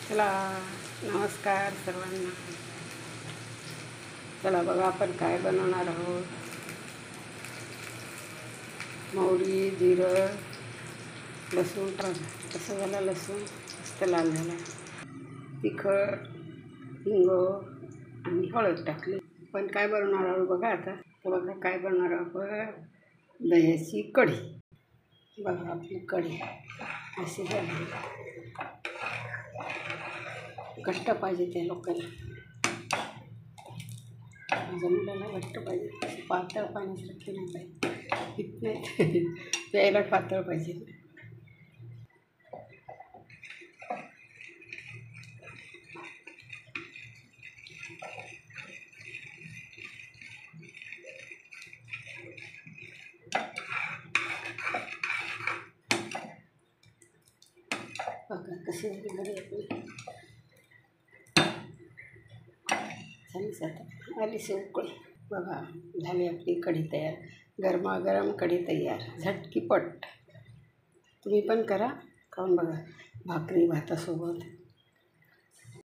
चला नमस्कार सर्वांना. चला बघा आपण काय बनवणार आहोत. मोहरी, जिरं, लसूण कसं झालं, लसूण मस्त लाल झाला, तिखट, हिंग आणि हळद टाकली. पण काय बनवणार आहोत बघा आता. तर बघा काय बनवणार आहोत, दह्याची कढी. बघा आपली कढी अशी झाली. घट्ट पाहिजे त्या लोकांना, माझ्या मुलाला घट्ट पाहिजे, पातळ पाण्यासारखे नाही पाहिजे. पित नाही प्यायला पातळ पाहिजे. बघा कशी झाली कढी आपली. झालीच आता, आली उकळी. बघा झाली आपली कढी तयार. गरमागरम कढी तयार, झटकीपट. तुम्ही पण करा, खाऊन बघा भाकरी भातासोबत.